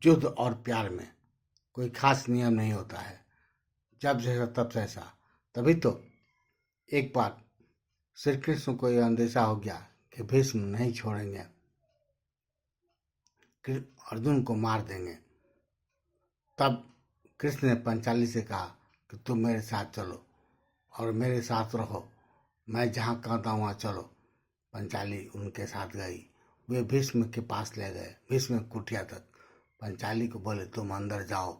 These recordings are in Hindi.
युद्ध और प्यार में कोई खास नियम नहीं होता है, जब जैसा तब जैसा। तभी तो एक बार श्री कृष्ण को यह अंदेशा हो गया कि भीष्म नहीं छोड़ेंगे, अर्जुन को मार देंगे। तब कृष्ण ने पंचाली से कहा कि तुम मेरे साथ चलो और मेरे साथ रहो, मैं जहाँ कहता हूँ वहाँ चलो। पंचाली उनके साथ गई। वे भीष्म के पास ले गए, भीष्म कुटिया तक। पंचाली को बोले, तुम अंदर जाओ,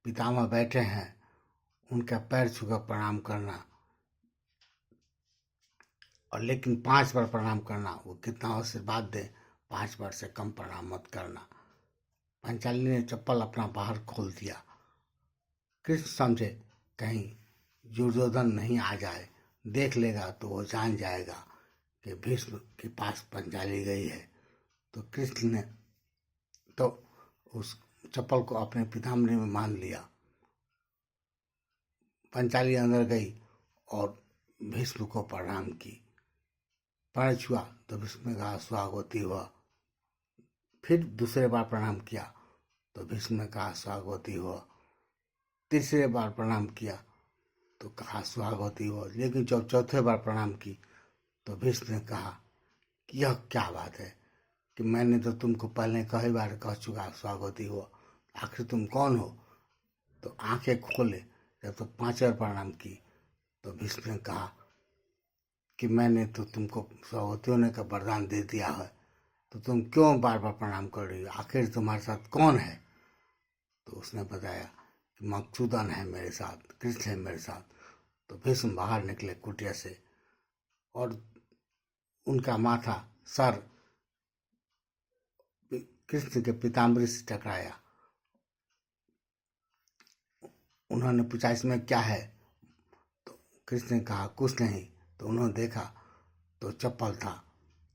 पितामह बैठे हैं, उनका पैर छूकर प्रणाम करना, और लेकिन 5 बार प्रणाम करना। वो कितना आशीर्वाद दे, 5 बार से कम प्रणाम मत करना। पंचाली ने चप्पल अपना बाहर खोल दिया। कृष्ण समझे कहीं दुर्योधन नहीं आ जाए, देख लेगा तो वो जान जाएगा कि भीष्म के पास पंचाली गई है। तो कृष्ण ने तो उस चप्पल को अपने पीताम्बरी में मान लिया। पंचाली अंदर गई और भीष्म को प्रणाम की। पैर छुआ तो भीष्म ने कहा स्वागवती हुआ। फिर दूसरे बार प्रणाम किया तो भीष्म ने कहा स्वागवती हुआ। तीसरे बार प्रणाम किया तो कहा स्वागवती हुआ। लेकिन जब चौथे बार प्रणाम की तो भीष्म ने कहा कि यह क्या बात है कि मैंने तो तुमको पहले कई बार कह चुका स्वागवती हुआ, आखिर तुम कौन हो? तो आंखें खोले। जब तो 5 बार प्रणाम की तो भीष्म ने कहा कि मैंने तो तुमको स्वागवती होने का वरदान दे दिया है, तो तुम क्यों बार बार प्रणाम कर रही हो? आखिर तुम्हारे साथ कौन है? तो उसने बताया कि मधुसूदन है मेरे साथ, कृष्ण है मेरे साथ। तो भीष्म बाहर निकले कुटिया से और उनका माथा, सर कृष्ण के पीताम्बरी से टकराया। उन्होंने पूछा इसमें क्या है? तो कृष्ण ने कहा कुछ नहीं। तो उन्होंने देखा तो चप्पल था।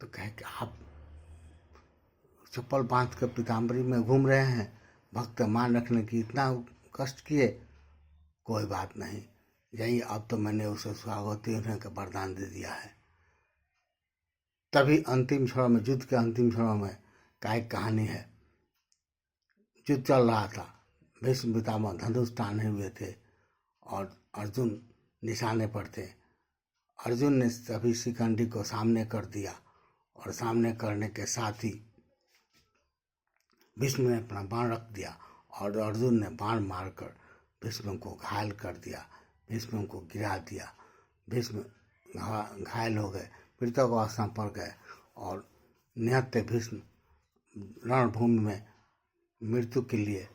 तो कहे कि आप चप्पल बांध कर पीताम्बरी में घूम रहे हैं, भक्त मान रखने की इतना कष्ट किए। कोई बात नहीं, यही अब तो मैंने उसे स्वागवती होने का वरदान दे दिया है। तभी अंतिम क्षणों में, युद्ध के अंतिम क्षणों में का एक कहानी है। युद्ध चल रहा था, भीष्म पितामह धनुष ताने हुए थे और अर्जुन निशाने पर थे। अर्जुन ने सभी शिखंडी को सामने कर दिया और सामने करने के साथ ही भीष्म ने अपना बाण रख दिया और अर्जुन ने बाण मारकर भीष्म को घायल कर दिया, भीष्म को गिरा दिया। भीष्म घायल हो गए, मृतक पड़ गए और निहत्थे भीष्म रणभूमि में मृत्यु के लिए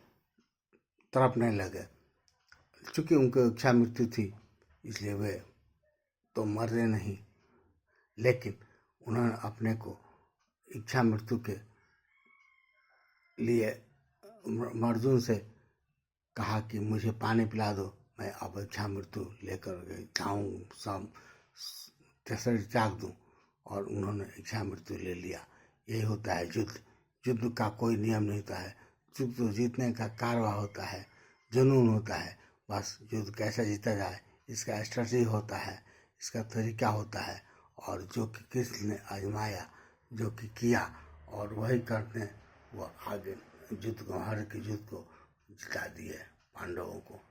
तड़पने लगे। चूंकि उनकी इच्छा मृत्यु थी, इसलिए वे तो मरे नहीं, लेकिन उन्होंने अपने को इच्छा मृत्यु के लिए अर्जुन से कहा कि मुझे पानी पिला दो, मैं अब इच्छा मृत्यु लेकर जाऊँ, सब शरीर त्याग दूँ। और उन्होंने इच्छा मृत्यु ले लिया। यही होता है युद्ध। युद्ध का कोई नियम नहीं होता है। युद्ध तो जीतने का कारवा होता है, जुनून होता है। बस युद्ध कैसे जीता जाए इसका स्ट्रेटजी होता है, इसका तरीका होता है। और जो कि कृष्ण ने आजमाया, जो कि किया, और वही करते वो आगे युद्ध को, हर के युद्ध को जिता दिए पांडवों को।